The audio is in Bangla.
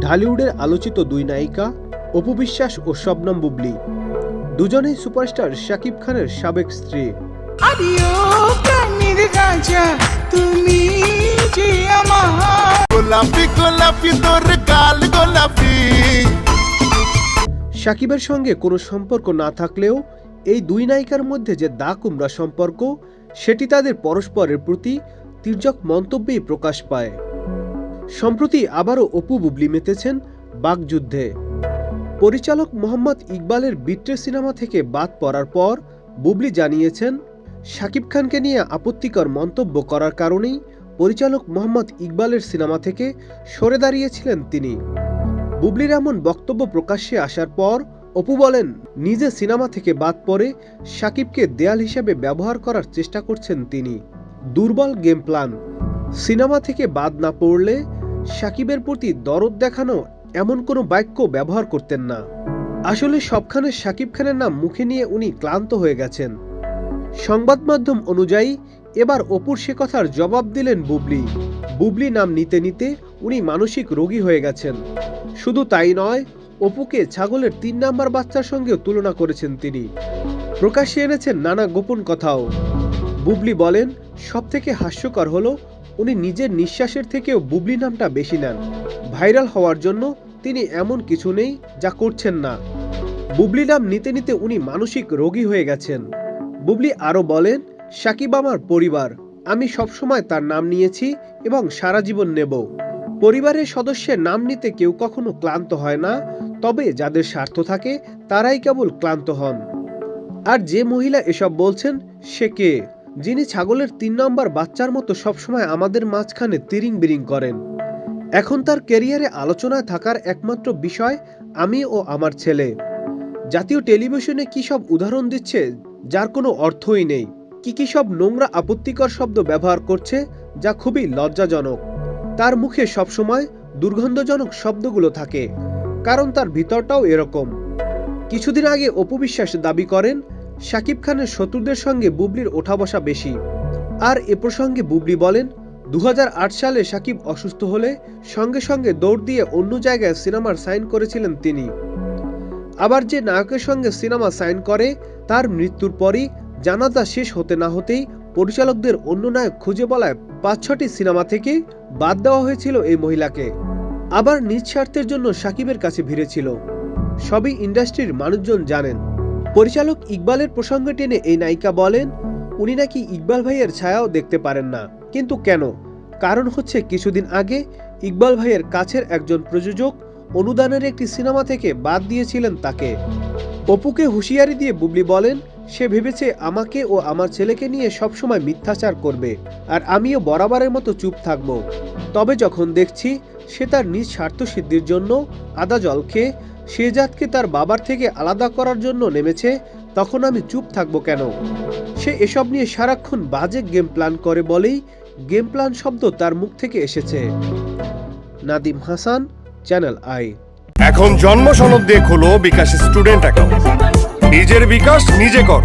ঢালিউডের আলোচিত দুই নায়িকা অপু বিশ্বাস ও শবনম বুবলি দুজনেই সুপারস্টার শাকিব খানের সাবেক স্ত্রী। শাকিবের সঙ্গে কোনো সম্পর্ক না থাকলেও এই দুই নায়িকার মধ্যে যে দা কুমড়া সম্পর্ক, সেটি তাদের পরস্পরের প্রতি তির্যক মন্তব্যেই প্রকাশ পায়। সম্প্রতি আবারও অপু বুবলি মেতেছেন বাকযুদ্ধে। পরিচালক মোহাম্মদ ইকবালের বিট্রে সিনেমা থেকে বাদ পড়ার পর বুবলি জানিয়েছেন, শাকিব খানকে নিয়ে আপত্তিকর মন্তব্য করার কারণেই পরিচালক মোহাম্মদ ইকবালের সিনেমা থেকে সরে দাঁড়িয়েছিলেন তিনি। বুবলির এমন বক্তব্য প্রকাশ্যে আসার পর অপু বলেন, নিজে সিনেমা থেকে বাদ পড়ে শাকিবকে দেয়াল হিসেবে ব্যবহার করার চেষ্টা করছেন তিনি। দুর্বল গেম প্ল্যান। সিনেমা থেকে বাদ না পড়লে শাকিবের প্রতি দরদ দেখানো এমন কোনো বাক্য ব্যবহার করতেন না। আসলে সবখানে শাকিব খানের নাম মুখে নিয়ে উনি ক্লান্ত হয়ে গেছেন। সংবাদ মাধ্যম অনুযায়ী এবার অপুর সে কথার জবাব দিলেন বুবলি। বুবলি নাম নিতে নিতে উনি মানসিক রোগী হয়ে গেছেন। শুধু তাই নয়, অপুকে ছাগলের ৩ নাম্বার বাচ্চার সঙ্গেও তুলনা করেছেন তিনি। প্রকাশ্যে এনেছেন নানা গোপন কথাও। বুবলি বলেন, সবথেকে হাস্যকর হলো উনি নিজের নিঃশ্বাসের থেকেও বুবলি নামটা বেশি নেন। ভাইরাল হওয়ার জন্য তিনি এমন কিছু নেই যা করছেন না। বুবলি নাম নিতে নিতে উনি মানসিক রোগী হয়ে গেছেন। বুবলি আরও বলেন, শাকিব আমার পরিবার, আমি সবসময় তার নাম নিয়েছি এবং সারা জীবন নেব। পরিবারের সদস্যের নাম নিতে কেউ কখনো ক্লান্ত হয় না, তবে যাদের স্বার্থ থাকে তারাই কেবল ক্লান্ত হন। আর যে মহিলা এসব বলছেন সে কে, যিনি ছাগলের ৩ নম্বর বাচ্চার মতো সবসময় আমাদের মাঝখানে তিরিং বিরিং করেন। এখন তার ক্যারিয়ারে আলোচনায় থাকার একমাত্র বিষয় আমি ও আমার ছেলে। জাতীয় টেলিভিশনে কি সব উদাহরণ দিচ্ছে যার কোনো অর্থই নেই। কি সব নোংরা আপত্তিকর শব্দ ব্যবহার করছে যা খুবই লজ্জাজনক। তার মুখে সবসময় দুর্গন্ধজনক শব্দগুলো থাকে, কারণ তার ভিতরটাও এরকম। কিছুদিন আগে অপু বিশ্বাস দাবি করেন, শাকিব খানের শত্রুদের সঙ্গে বুবলির ওঠা বসা বেশি। আর এ প্রসঙ্গে বুবলি বলেন, ২০০৮ সালে শাকিব অসুস্থ হলে সঙ্গে সঙ্গে দৌড় দিয়ে অন্য জায়গায় সিনেমার সাইন করেছিলেন তিনি। আবার যে নায়কের সঙ্গে সিনেমা সাইন করে তার মৃত্যুর পরই জানাজা শেষ হতে না হতেই পরিচালকদের অন্য নায়ক খুঁজে বলায় ৫-৬টি সিনেমা থেকে বাদ দেওয়া হয়েছিল এই মহিলাকে। আবার নিজ স্বার্থের জন্য শাকিবের কাছে ভিড়েছিল। সবই ইন্ডাস্ট্রির মানুষজন জানেন। পরিচালক ইকবালের প্রসঙ্গে টেনে এই নায়িকা বলেন, উনি নাকি ইকবাল ভাইয়ের ছায়াও দেখতে পারেন না। কিন্তু কেন? কারণ হচ্ছে কিছুদিন আগে ইকবাল ভাইয়ের কাছের একজন প্রযোজক অনুদানের একটি সিনেমা থেকে বাদ দিয়েছিলেন তাকে। অপুকে হুঁশিয়ারি দিয়ে বুবলি বলেন, সে ভেবেছে আমাকে ও আমার ছেলেকে নিয়ে সবসময় মিথ্যাচার করবে, আর আমিও বরাবরের মতো চুপ থাকব। তবে যখন দেখছি সে তার নিজ স্বার্থ সিদ্ধির জন্য আদা জল খেয়ে শেহজাদকে তার বাবার থেকে আলাদা করার জন্য নেমেছে, তখন আমি চুপ থাকবো কেন? সে এসব নিয়ে সারাক্ষণ বাজে গেম প্ল্যান করে বলেই গেম প্ল্যান শব্দ তার মুখ থেকে এসেছে। Nadim Hasan, Channel I. এখন জন্ম সনদ দিয়ে খোলো বিকাশ স্টুডেন্ট অ্যাকাউন্ট। নিজের বিকাশ নিজে কর।